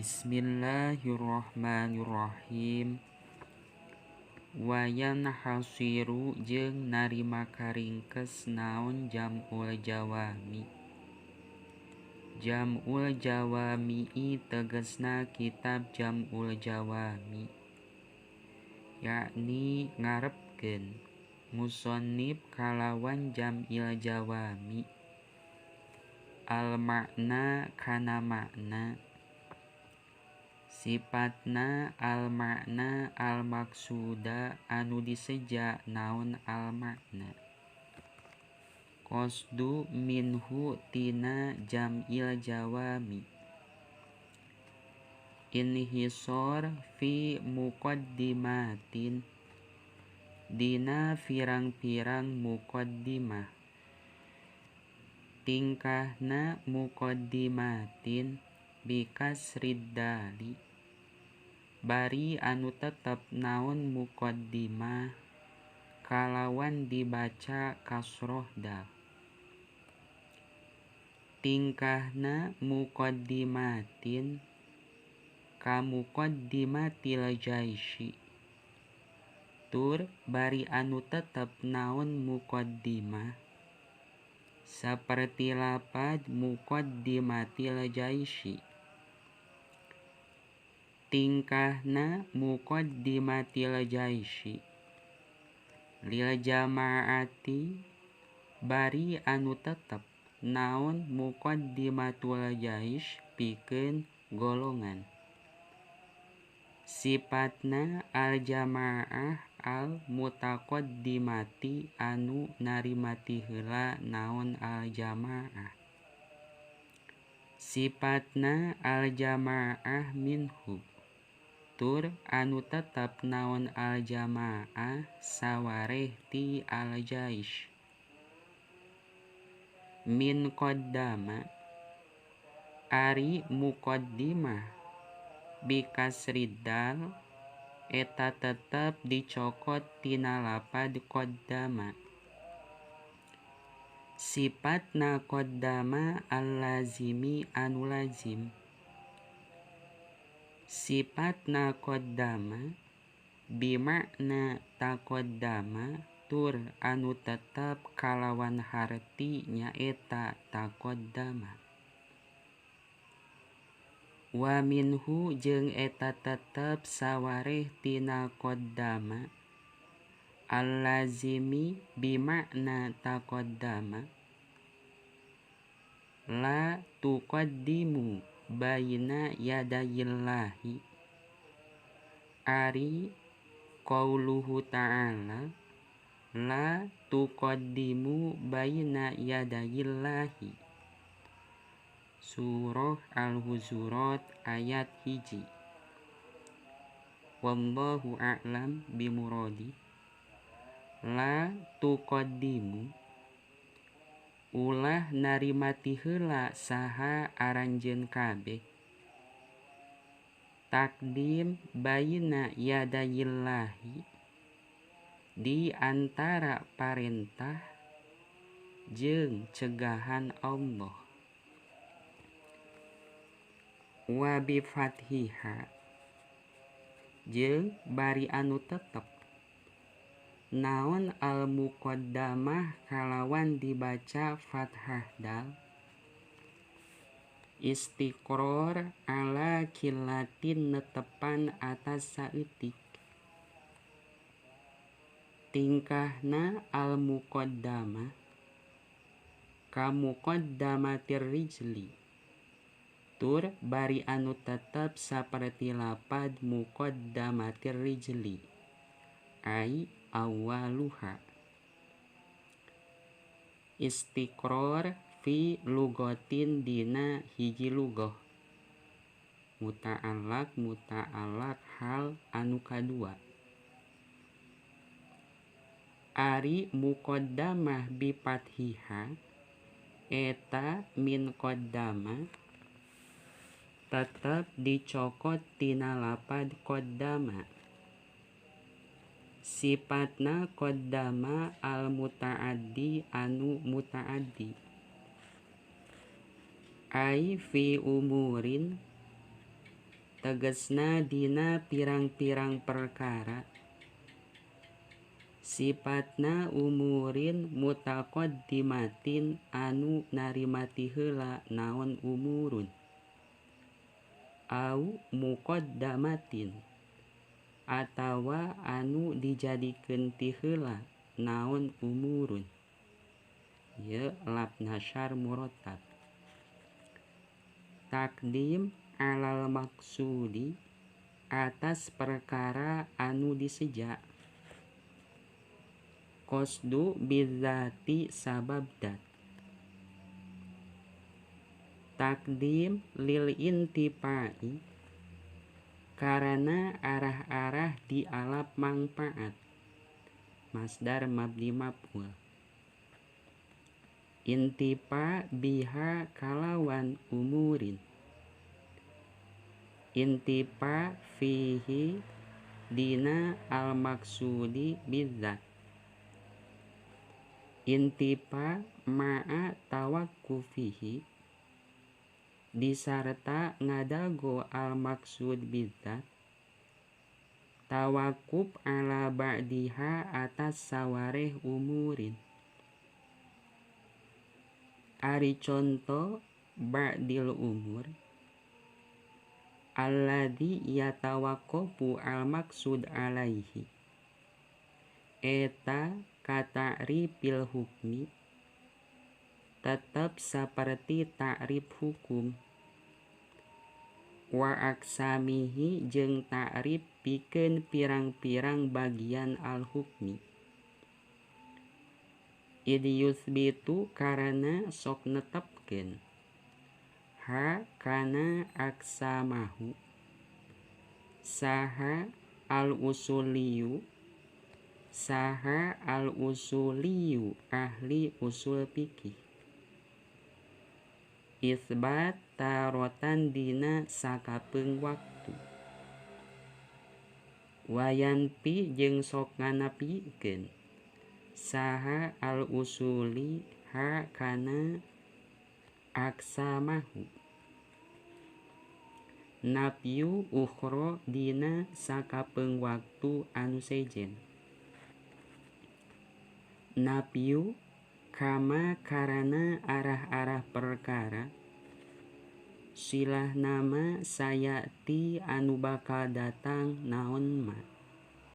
Bismillahirrahmanirrahim. Wayan hasiru jeung narima karingkes naon jam'ul jawami. Jam'ul jawami tegesna kitab jam'ul jawami, yakni ngarepkeun musannif kalawan jam'il jawami al makna kana makna, sifatna al makna al maksuda anu diseja naon al makna, qasdu minhu tina jam'il jawami, inhisor fi muqaddimatin dina pirang-pirang muqaddimah, tingkahna muqaddimatin bikasrid dali, bari anu tetep naon muqaddimah kalawan dibaca kasroh dal. Tingkahna muqaddimatin ka muqaddimatil jaisyi, tur bari anu tetep naon muqaddimah saperti lapad muqaddimatil jaisyi. Tingkahna muqaddimatil jaisyi lil jama'ati, bari anu tetep naon muqaddimatul jaish pikeun golongan. Sifatna al jama'ah al mutaqaddimati anu narimati heula naon al jama'ah. Sifatna al jama'ah minhu, tur anu tetep naon al jama'ah sawareh ti al jaish. Min qaddama, ari muqaddimah bikasrid dal eta tetep dicokot tina lapad qaddama. Sifatna qaddama al-lazimi anu lazim. Sifatna qaddama bimakna taqaddama, tur anu tetep kalawan harti nyaeta taqaddama. Wa minhu jeung eta tetep sawareh tina qaddama al-lazimi bimakna taqaddama, la tuqaddimu baina yadayillahi, ari qauluhu ta'ala la tuqaddimu baina yadayillahi, surah Al-Hujurat ayat 1. Wallahu a'lam bimuradi. La tuqaddimu ulah narimati heula saha aranjeun kabeh. Takdim baina yadayillahi, di antara parentah jeung cegahan Allah. Wa bi fathiha, jeung bari anu tetep naon al muqaddamah kalawan dibaca fathah dal, istiqror ala killatin netepan atas saeutik. Tingkahna al muqaddamah ka muqaddamatir rijli, tur bari anu tetep saperti lapad muqaddamatir rijli, ai awwaluha. Istiqror fi lugatin dina hiji lugah, muta'allaq hal anu kadua. Ari muqaddamah bi fathiha eta min qaddama tetep dicokot tina lapad qaddama. Sifatna qaddama al muta'addi anu muta'addi, ai fi umurin tegesna dina pirang-pirang perkara sifatna umurin mutaqaddimatin anu narimati heula naon umurun au muqaddamatin atawa anu dijadikeun ti heula naon umurun. Ieu lap nasyar murattab. Takdim alal maksudi atas perkara anu diseja. Qasdu bidzati sababdat. Takdim lil intipai karena arah-arah di alap manfaat. Masdar mabni maf'ul. Intipa biha kalawan umurin. Intipa fihi dina al maksudi bidzat. Intipa ma'a tawakkufihi disarta ngadago al maksud bidzat tawakuf ala ba'diha atas sawareh umurin. Ari contoh ba'dil umur alladzi yatawaqqafu al maksud alaihi eta kata'rifil hukmi tetap saperti ta'rif hukum wa aksamihi jeung ta'rif pikeun pirang-pirang bagian al hukmi. Id yusbitu karena sok netepkeun ha kana aksamahu saha al usuliyu ahli usul fikih. Isbat tarotan dina sakapeung waktu. Wayanpi jeung sok nganapikeun saha al usuli ha kana aksamahu. Nafyu ukhra dina sakapeung waktu anu sejen. Nafyu kama karana arah-arah perkara silah nama sayati anu bakal datang naon ma.